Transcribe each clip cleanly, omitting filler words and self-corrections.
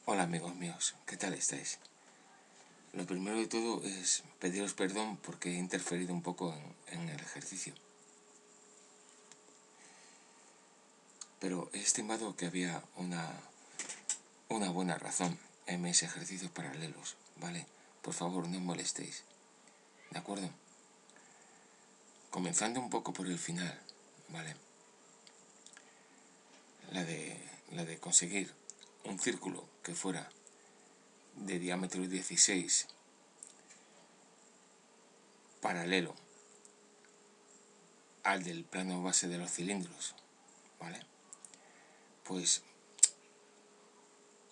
Hola amigos míos, ¿qué tal estáis? Lo primero de todo es pediros perdón porque he interferido un poco en el ejercicio. Pero he estimado que había una buena razón en mis ejercicios paralelos, ¿vale? Por favor, no os molestéis, ¿de acuerdo? Comenzando un poco por el final, ¿vale? La de conseguir un círculo que fuera de diámetro 16 paralelo al del plano base de los cilindros, ¿vale? Pues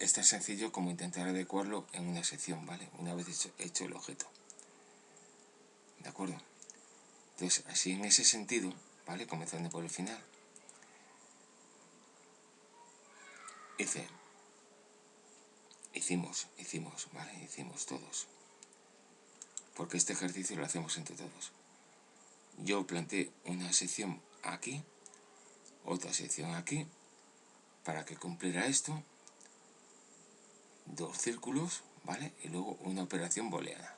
es tan sencillo como intentar adecuarlo en una sección, ¿vale? Una vez hecho el objeto, ¿de acuerdo? Entonces, así en ese sentido, ¿vale? Comenzando por el final, hicimos, ¿vale? Hicimos todos, porque este ejercicio lo hacemos entre todos. Yo planteé una sección aquí, otra sección aquí, para que cumpliera esto, dos círculos, ¿vale? Y luego una operación booleana,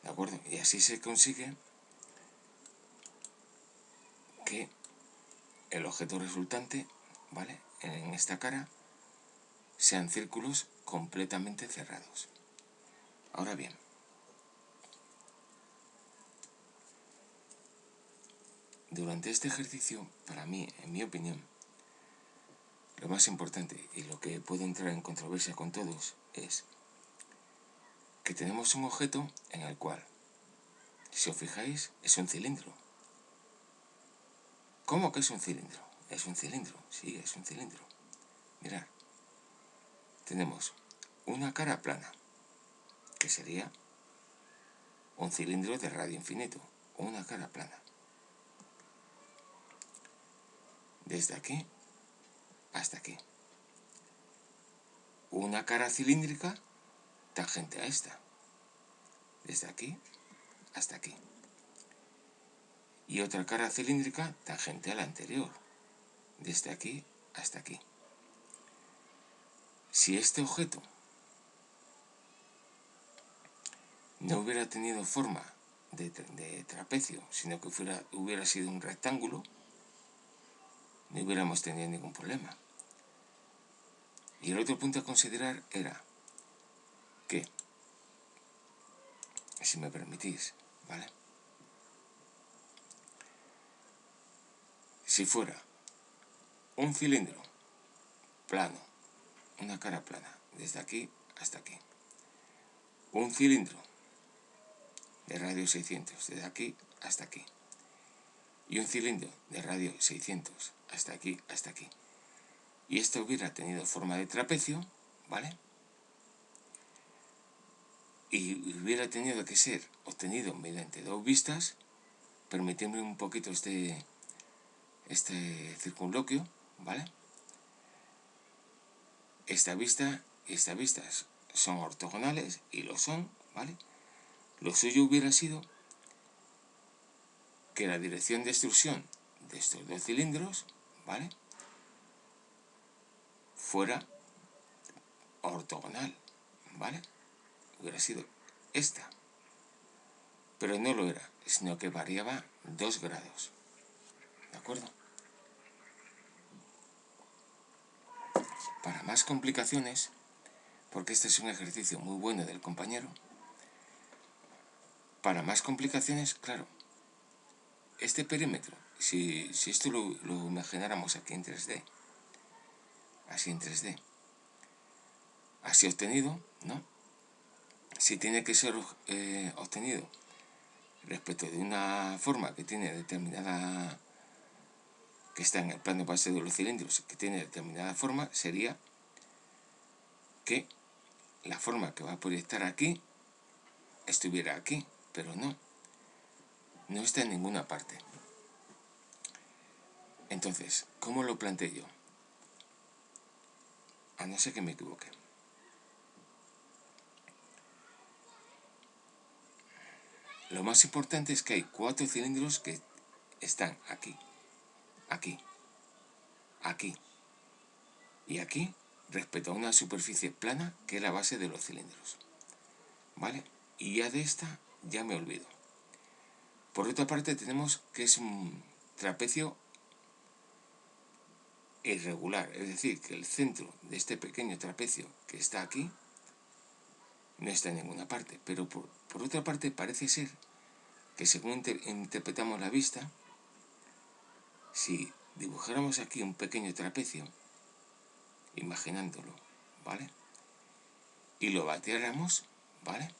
¿de acuerdo? Y así se consigue que el objeto resultante, ¿vale? En esta cara sean círculos completamente cerrados. Ahora bien, durante este ejercicio, para mí, en mi opinión, lo más importante y lo que puede entrar en controversia con todos es que tenemos un objeto en el cual, si os fijáis, es un cilindro. ¿Cómo que es un cilindro? Es un cilindro, sí, es un cilindro. Mirad, tenemos una cara plana, que sería un cilindro de radio infinito, una cara plana. Desde aquí hasta aquí. Una cara cilíndrica tangente a esta. Desde aquí hasta aquí. Y otra cara cilíndrica tangente a la anterior. Desde aquí hasta aquí. Si este objeto no hubiera tenido forma de trapecio, sino que hubiera sido un rectángulo, no hubiéramos tenido ningún problema. Y el otro punto a considerar era que, si me permitís, ¿vale? Si fuera un cilindro plano, una cara plana, desde aquí hasta aquí, un cilindro de radio 600, desde aquí hasta aquí, y un cilindro de radio 600, hasta aquí, y esto hubiera tenido forma de trapecio, ¿vale? Y hubiera tenido que ser obtenido mediante dos vistas, permitidme un poquito este circunloquio, ¿vale? Esta vista y esta vista son ortogonales y lo son, ¿vale? Lo suyo hubiera sido que la dirección de extrusión de estos dos cilindros, ¿vale?, fuera ortogonal, ¿vale? Hubiera sido esta. Pero no lo era, sino que variaba 2 grados. ¿De acuerdo? Para más complicaciones, porque este es un ejercicio muy bueno del compañero, para más complicaciones, claro, este perímetro, si esto lo imagináramos aquí en 3D, así en 3D, así obtenido, ¿no? Si tiene que ser obtenido respecto de una forma que tiene determinada, que está en el plano base de los cilindros, que tiene determinada forma, sería que la forma que va a proyectar aquí estuviera aquí, pero no está en ninguna parte. Entonces, ¿cómo lo planteé yo? A no ser que me equivoque. Lo más importante es que hay 4 cilindros que están aquí, aquí, aquí, y aquí respecto a una superficie plana que es la base de los cilindros, ¿vale? Y ya de esta ya me olvido. Por otra parte tenemos que es un trapecio irregular, es decir, que el centro de este pequeño trapecio que está aquí no está en ninguna parte, pero por otra parte parece ser que según interpretamos la vista, si dibujáramos aquí un pequeño trapecio, imaginándolo, ¿vale? Y lo batiéramos, ¿vale?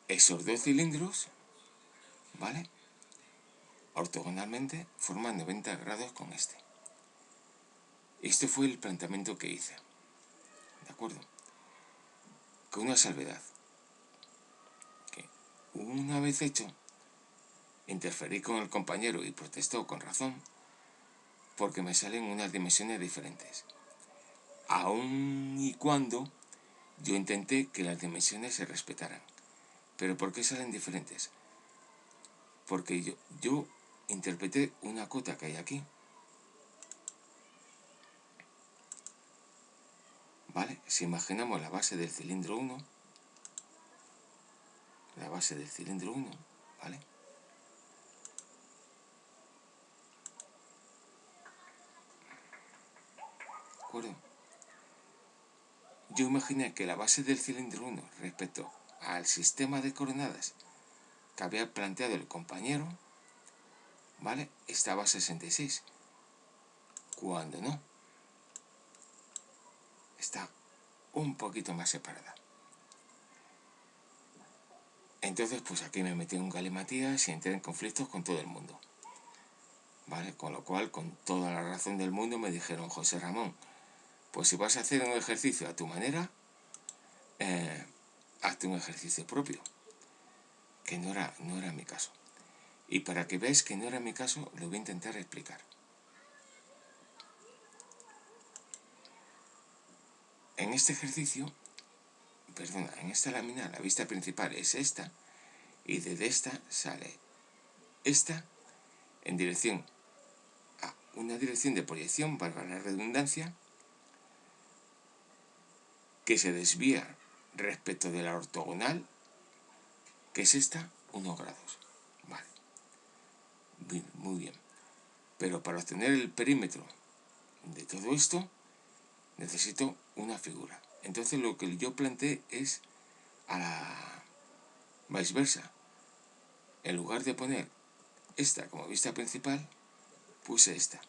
Esos dos cilindros, ¿vale? Ortogonalmente forman 90 grados con este. Este fue el planteamiento que hice, ¿de acuerdo? Con una salvedad, que una vez hecho, interferí con el compañero y protestó con razón, porque me salen unas dimensiones diferentes. Aun y cuando yo intenté que las dimensiones se respetaran. ¿Pero por qué salen diferentes? Porque yo interpreté una cota que hay aquí, ¿vale? Si imaginamos la base del cilindro 1, ¿vale? ¿De acuerdo? Yo imaginé que la base del cilindro 1 respecto al sistema de coordenadas que había planteado el compañero, ¿vale? Estaba a 66, cuando no, está un poquito más separada. Entonces, pues aquí me metí en un galimatías y entré en conflictos con todo el mundo, ¿vale? Con lo cual, con toda la razón del mundo, me dijeron: José Ramón, pues si vas a hacer un ejercicio a tu manera, hazte un ejercicio propio, que no era mi caso. Y para que veáis que no era mi caso, lo voy a intentar explicar. En este ejercicio, en esta lámina, la vista principal es esta, y desde esta sale esta en dirección a una dirección de proyección, valga la redundancia, que se desvía respecto de la ortogonal, que es esta, 1 grados. Vale, muy bien. Pero para obtener el perímetro de todo esto, necesito una figura. Entonces lo que yo planteé es a la viceversa. En lugar de poner esta como vista principal, puse esta.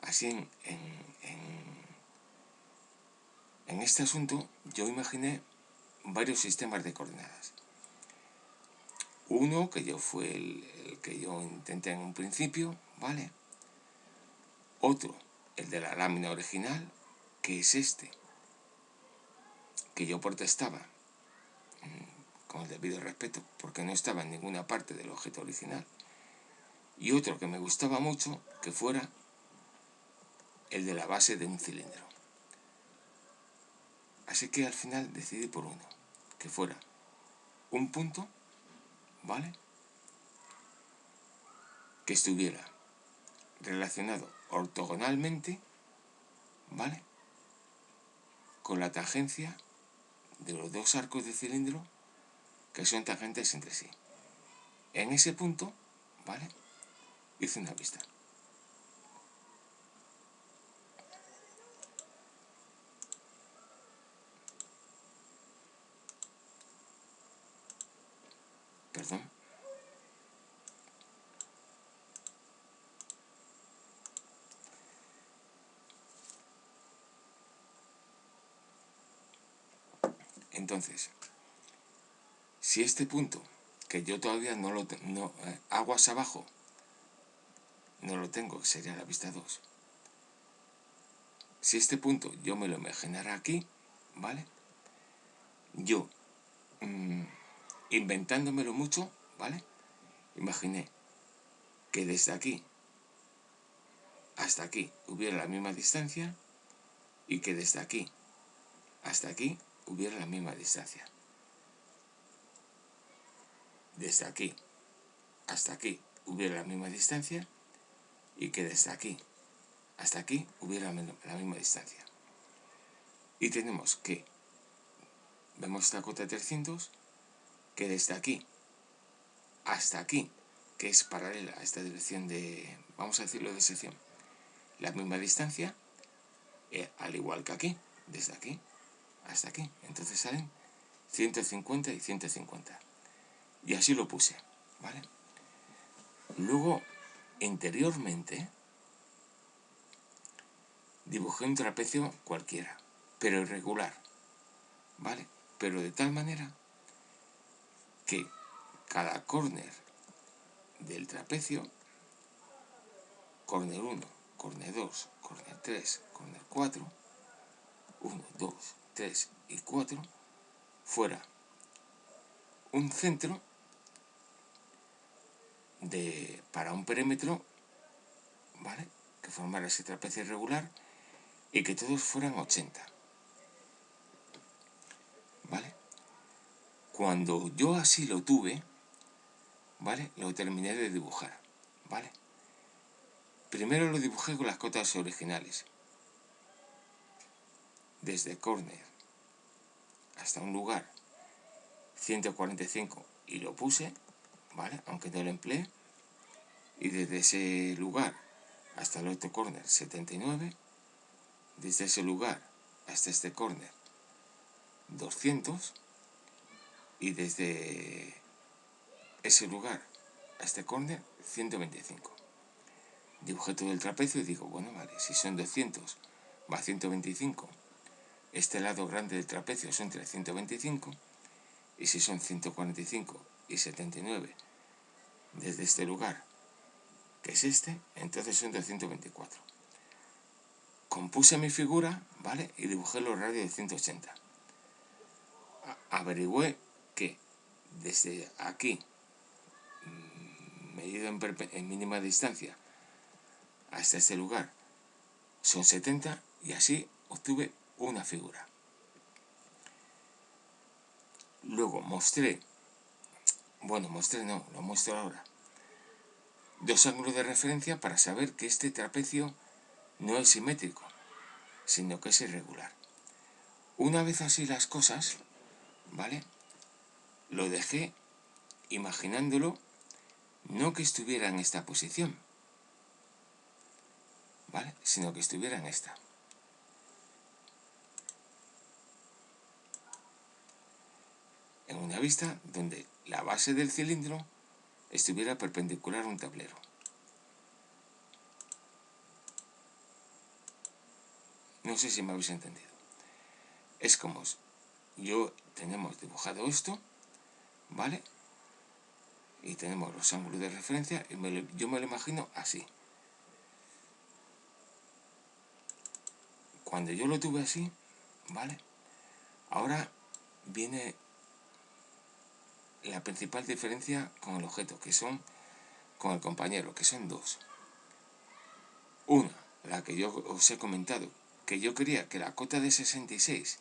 Así en este asunto yo imaginé varios sistemas de coordenadas. Uno que fue el que yo intenté en un principio, ¿vale? Otro, el de la lámina original, que es este, que yo protestaba con el debido respeto, porque no estaba en ninguna parte del objeto original. Y otro que me gustaba mucho, que fuera el de la base de un cilindro. Así que al final decidí por uno, que fuera un punto, ¿vale? Que estuviera relacionado ortogonalmente, ¿vale? Con la tangencia de los dos arcos de cilindro que son tangentes entre sí. En ese punto, ¿vale? Hice una vista. Perdón. Entonces, si este punto, que yo todavía no lo tengo, aguas abajo, no lo tengo, que sería la vista 2. Si este punto yo me lo imaginara aquí, ¿vale? Yo, inventándomelo mucho, ¿vale? Imaginé que desde aquí hasta aquí hubiera la misma distancia y que desde aquí hasta aquí hubiera la misma distancia. Desde aquí hasta aquí hubiera la misma distancia y que desde aquí hasta aquí hubiera la misma distancia. Y tenemos que, vemos esta cota de 300, que desde aquí hasta aquí, que es paralela a esta dirección de, vamos a decirlo, de sección, la misma distancia, al igual que aquí, desde aquí hasta aquí. Entonces salen 150 y 150. Y así lo puse, ¿vale? Luego, interiormente, dibujé un trapecio cualquiera, pero irregular, ¿vale? Pero de tal manera que cada córner del trapecio, córner 1, córner 2, córner 3, córner 4, 1, 2, 3 y 4, fuera un centro para un perímetro, ¿vale? Que formara ese trapecio irregular y que todos fueran 80, ¿vale? Cuando yo así lo tuve, ¿vale? Lo terminé de dibujar, ¿vale? Primero lo dibujé con las cotas originales, desde córner hasta un lugar 145 y lo puse, ¿vale? Aunque no lo empleé. Y desde ese lugar hasta el otro córner 79, desde ese lugar hasta este córner 200 y desde ese lugar a este córner 125. Dibujé todo el trapecio y digo, bueno, vale, si son 200 más 125, este lado grande del trapecio son 325, y si son 145 y 79 desde este lugar, que es este, entonces son 224. Compuse mi figura, ¿vale? Y dibujé los radios de 180. Averigüé que desde aquí, medido en mínima distancia, hasta este lugar, son 70, y así obtuve una figura. Luego mostré, bueno, lo muestro ahora, dos ángulos de referencia para saber que este trapecio no es simétrico, sino que es irregular. Una vez así las cosas, ¿vale? Lo dejé imaginándolo, no que estuviera en esta posición, ¿vale? Sino que estuviera en esta. En una vista donde la base del cilindro estuviera perpendicular a un tablero. No sé si me habéis entendido. Es como tenemos dibujado esto, ¿vale? Y tenemos los ángulos de referencia y yo me lo imagino así. Cuando yo lo tuve así, ¿vale? Ahora viene la principal diferencia con el objeto, con el compañero, que son dos. Una, la que yo os he comentado, que yo quería que la cota de 66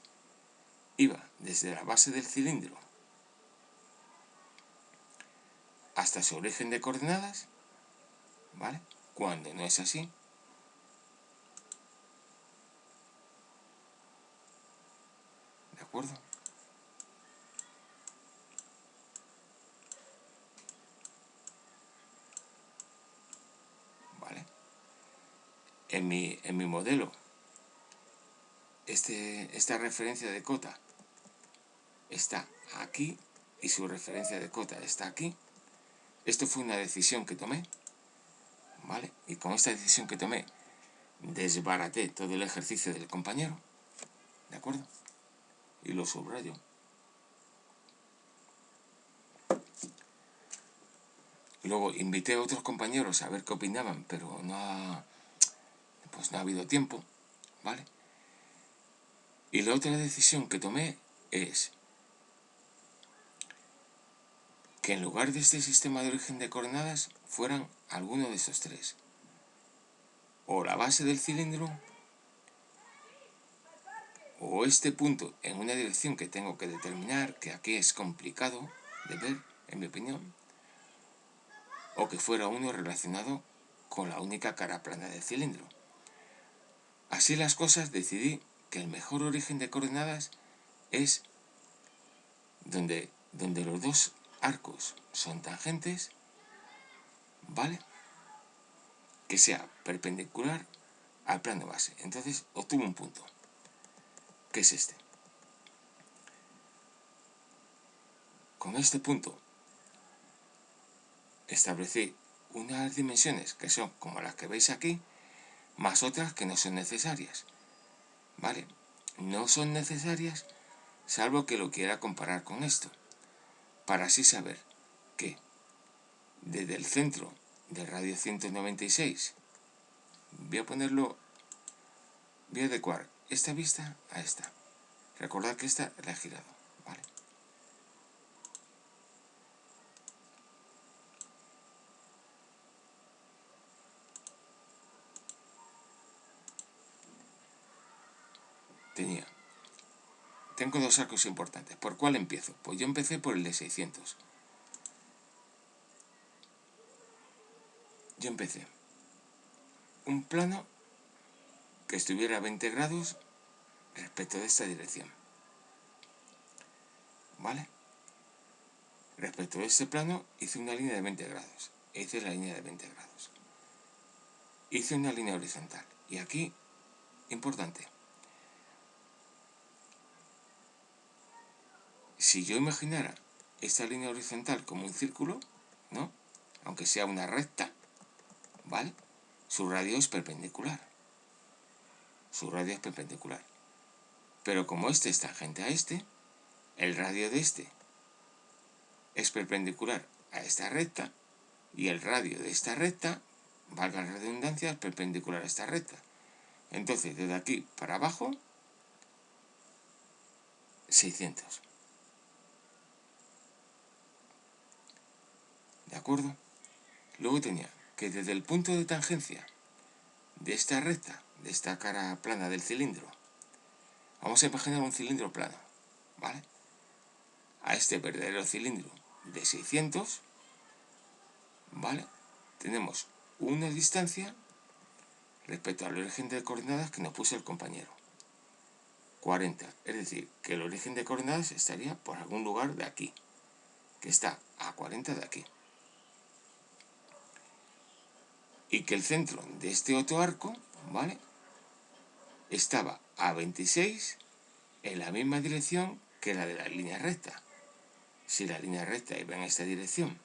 iba desde la base del cilindro hasta su origen de coordenadas, ¿vale? Cuando no es así, ¿de acuerdo? ¿Vale? En mi modelo, esta referencia de cota está aquí y su referencia de cota está aquí. Esto fue una decisión que tomé, ¿vale? Y con esta decisión que tomé, desbaraté todo el ejercicio del compañero, ¿de acuerdo? Y lo subrayo. Luego invité a otros compañeros a ver qué opinaban, pero no ha habido tiempo, ¿vale? Y la otra decisión que tomé es que en lugar de este sistema de origen de coordenadas fueran alguno de estos tres. O la base del cilindro, o este punto en una dirección que tengo que determinar, que aquí es complicado de ver, en mi opinión, o que fuera uno relacionado con la única cara plana del cilindro. Así las cosas, decidí que el mejor origen de coordenadas es donde los dos arcos son tangentes, ¿vale? Que sea perpendicular al plano base. Entonces obtuve un punto, que es este. Con este punto establecí unas dimensiones que son como las que veis aquí, más otras que no son necesarias, ¿vale? No son necesarias salvo que lo quiera comparar con esto, para así saber que desde el centro del radio 196 voy a adecuar esta vista a esta. Recordad que esta la he girado, ¿vale? Tengo dos arcos importantes. ¿Por cuál empiezo? Pues yo empecé por el de 600. Yo empecé un plano que estuviera a 20 grados respecto de esta dirección, ¿vale? Respecto de este plano hice una línea de 20 grados. Hice la línea de 20 grados. Hice una línea horizontal. Y aquí, importante, si yo imaginara esta línea horizontal como un círculo, ¿no? Aunque sea una recta, ¿vale? Su radio es perpendicular. Su radio es perpendicular. Pero como este es tangente a este, el radio de este es perpendicular a esta recta y el radio de esta recta, valga la redundancia, es perpendicular a esta recta. Entonces, desde aquí para abajo, 600. ¿De acuerdo? Luego tenía que desde el punto de tangencia de esta recta, de esta cara plana del cilindro, vamos a imaginar un cilindro plano, ¿vale? A este verdadero cilindro de 600, ¿vale? Tenemos una distancia respecto al origen de coordenadas que nos puso el compañero. 40, es decir, que el origen de coordenadas estaría por algún lugar de aquí, que está a 40 de aquí. Y que el centro de este otro arco, ¿vale?, estaba a 26 en la misma dirección que la de la línea recta. Si la línea recta iba en esta dirección,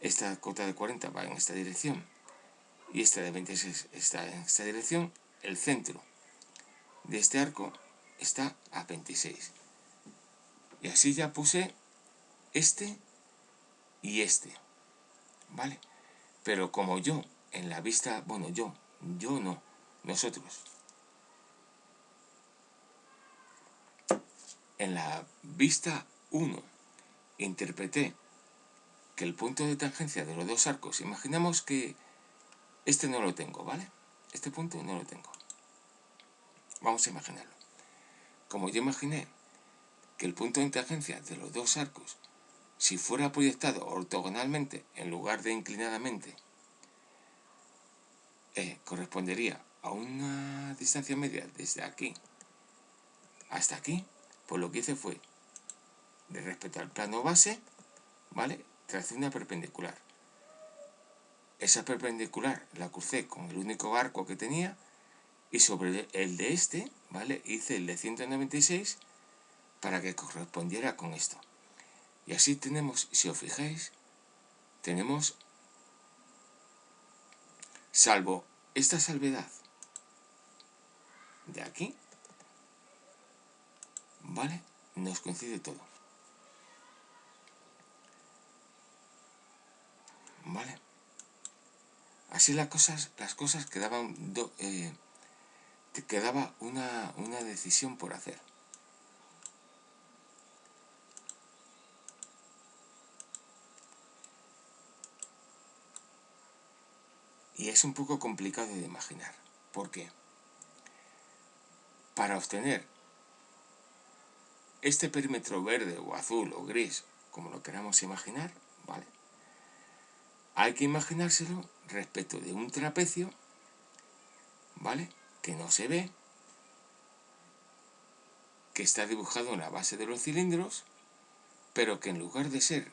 esta cota de 40 va en esta dirección y esta de 26 está en esta dirección, el centro de este arco está a 26. Y así ya puse este y este, ¿vale? Pero como yo en la vista, bueno, yo no, nosotros, en la vista 1 interpreté que el punto de tangencia de los dos arcos, imaginamos que este no lo tengo, ¿vale? Este punto no lo tengo. Vamos a imaginarlo. Como yo imaginé que el punto de tangencia de los dos arcos, si fuera proyectado ortogonalmente en lugar de inclinadamente, correspondería a una distancia media desde aquí hasta aquí, pues lo que hice fue, de respecto al plano base, ¿vale?, tracé una perpendicular. Esa perpendicular la crucé con el único arco que tenía y sobre el de este, ¿vale?, hice el de 196 para que correspondiera con esto. Y así tenemos, si os fijáis, tenemos, salvo esta salvedad de aquí, ¿vale?, nos coincide todo, ¿vale? Así las cosas quedaban, quedaba una decisión por hacer. Y es un poco complicado de imaginar. ¿Por qué? Para obtener este perímetro verde o azul o gris, como lo queramos imaginar, ¿vale?, hay que imaginárselo respecto de un trapecio, ¿vale? Que no se ve, que está dibujado en la base de los cilindros, pero que en lugar de ser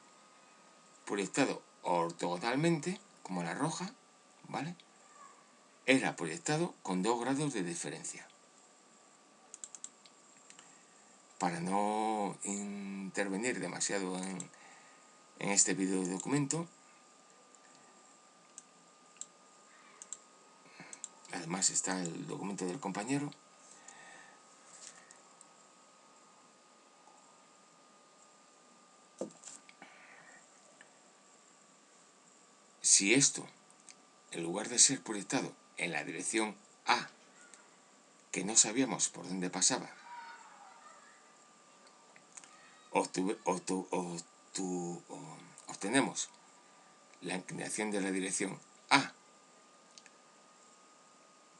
proyectado ortogonalmente, como la roja, ¿vale? Era proyectado con 2 grados de diferencia. Para no intervenir demasiado en este video documento, además está el documento del compañero, si esto, en lugar de ser proyectado en la dirección A, que no sabíamos por dónde pasaba, obtenemos la inclinación de la dirección A,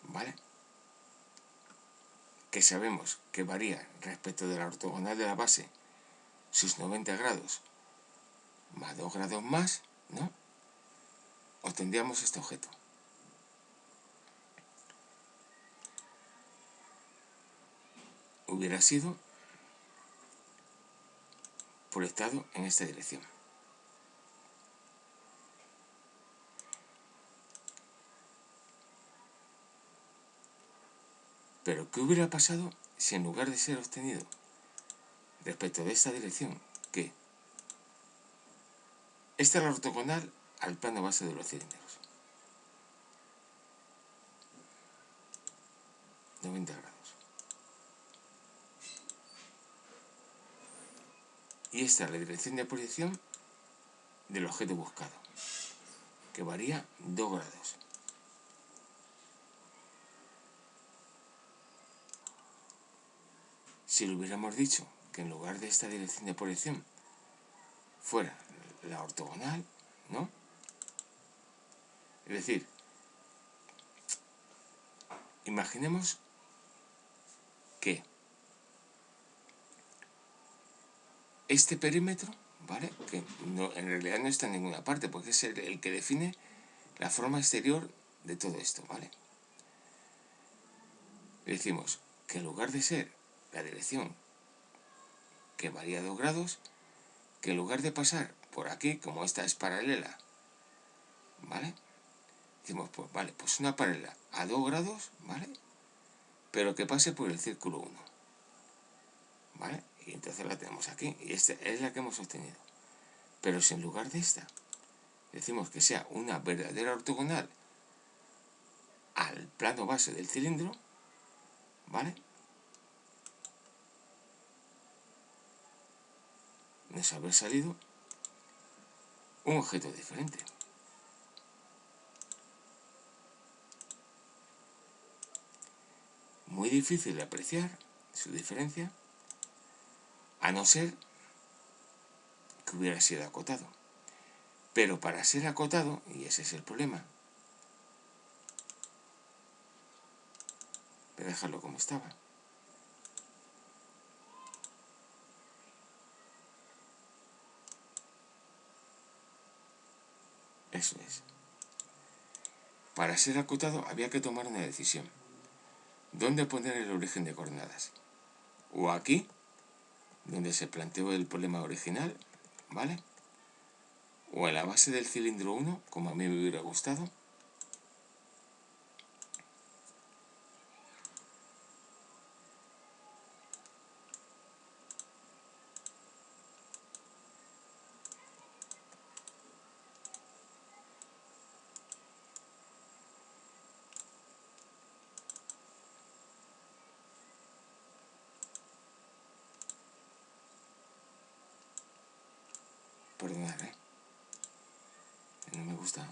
¿vale? Que sabemos que varía respecto de la ortogonal de la base sus 90 grados más 2 grados más, ¿no? Obtendríamos este objeto. Hubiera sido proyectado en esta dirección. Pero ¿qué hubiera pasado si en lugar de ser obtenido respecto de esta dirección, que esta es la ortogonal al plano base de los cilindros, 90 grados, y esta es la dirección de proyección del objeto buscado, que varía 2 grados? Si le hubiéramos dicho que en lugar de esta dirección de proyección fuera la ortogonal, ¿no? Es decir, imaginemos que este perímetro, ¿vale? Que no, en realidad no está en ninguna parte, porque es el que define la forma exterior de todo esto, ¿vale? Le decimos que en lugar de ser la dirección que varía 2 grados, que en lugar de pasar por aquí, como esta es paralela, ¿vale? Decimos, pues vale, pues una paralela a 2 grados, ¿vale? Pero que pase por el círculo 1, ¿vale? Y entonces la tenemos aquí, y esta es la que hemos obtenido. Pero si en lugar de esta decimos que sea una verdadera ortogonal al plano base del cilindro, ¿vale? Nos habrá salido un objeto diferente. Muy difícil de apreciar su diferencia, a no ser que hubiera sido acotado. Pero para ser acotado, y ese es el problema, voy a dejarlo como estaba. Eso es. Para ser acotado había que tomar una decisión. ¿Dónde poner el origen de coordenadas? O aquí, donde se planteó el problema original, ¿vale? O en la base del cilindro 1, como a mí me hubiera gustado. Perdonad, no me gusta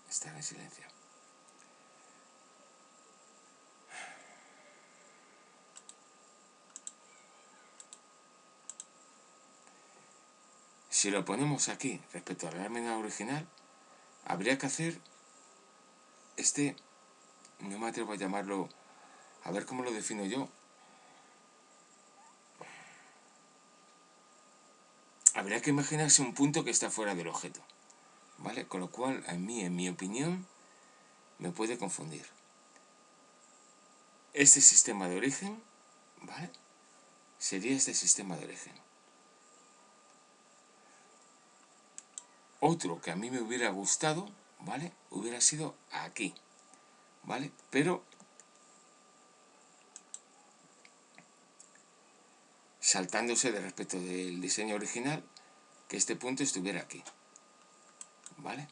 estar en silencio. Si lo ponemos aquí respecto a la lámina original, habría que hacer no me atrevo a llamarlo, a ver cómo lo defino yo. Habría que imaginarse un punto que está fuera del objeto, ¿vale? Con lo cual, a mí, en mi opinión, me puede confundir. Este sistema de origen, ¿vale? Sería este sistema de origen. Otro que a mí me hubiera gustado, ¿vale? Hubiera sido aquí, ¿vale? Pero saltándose de respecto del diseño original, que este punto estuviera aquí, ¿vale?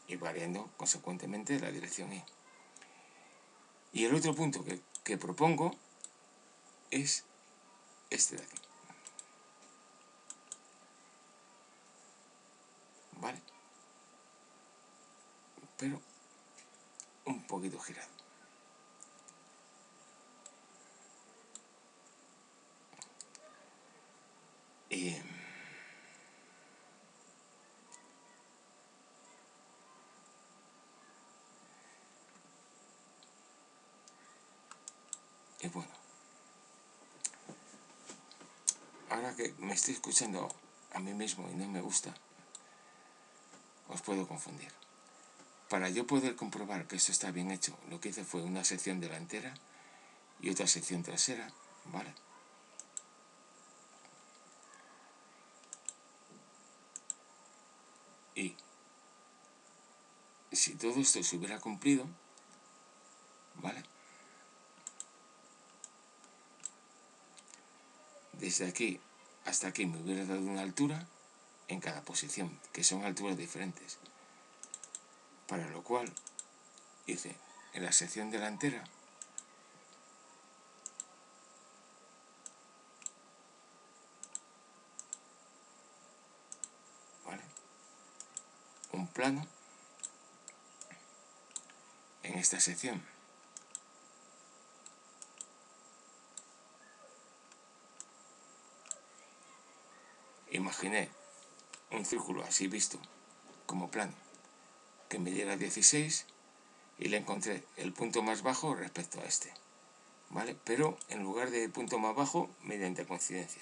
Y variando consecuentemente la dirección Y. Y el otro punto que propongo es este de aquí, ¿vale? Pero un poquito girado. Y bueno, ahora que me estoy escuchando a mí mismo y no me gusta, os puedo confundir. Para yo poder comprobar que esto está bien hecho, lo que hice fue una sección delantera y otra sección trasera, ¿vale? Y si todo esto se hubiera cumplido, ¿vale? Desde aquí hasta aquí me hubiera dado una altura en cada posición, que son alturas diferentes. Para lo cual hice en la sección delantera, ¿vale? Un plano en esta sección. Imaginé un círculo así visto como plano que me diera 16 y le encontré el punto más bajo respecto a este, ¿vale? Pero en lugar de punto más bajo, mediante coincidencia.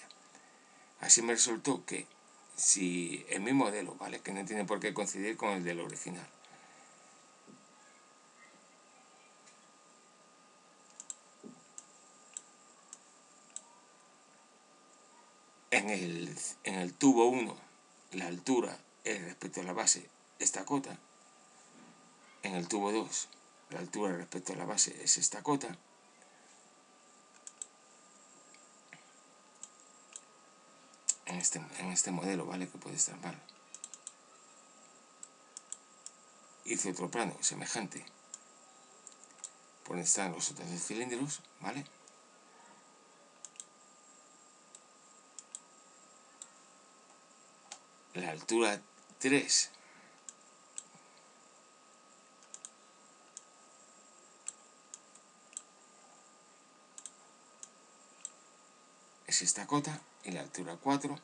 Así me resultó que si en mi modelo, ¿vale? Que no tiene por qué coincidir con el del original, en el tubo 1 la altura es respecto a la base esta cota, en el tubo 2 la altura respecto a la base es esta cota, en este modelo, ¿vale? Que puede estar mal. Hice otro plano semejante por donde están los otros dos cilindros, ¿vale? La altura 3 es esta cota y la altura 4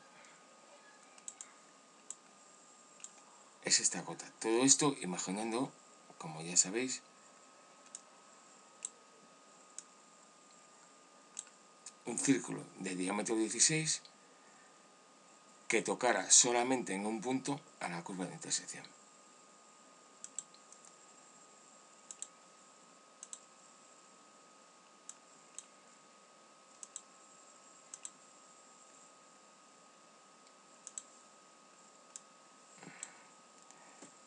es esta cota. Todo esto imaginando, como ya sabéis, un círculo de diámetro 16 que tocara solamente en un punto a la curva de intersección.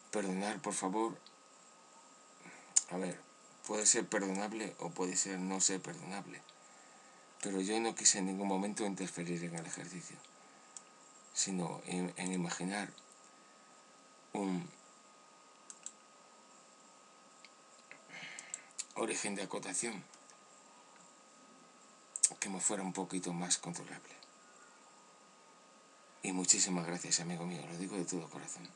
Perdonar, por favor. A ver, puede ser perdonable o puede ser no ser perdonable, pero yo no quise en ningún momento interferir en el ejercicio, sino en imaginar un origen de acotación que me fuera un poquito más controlable. Y muchísimas gracias, amigo mío, lo digo de todo corazón.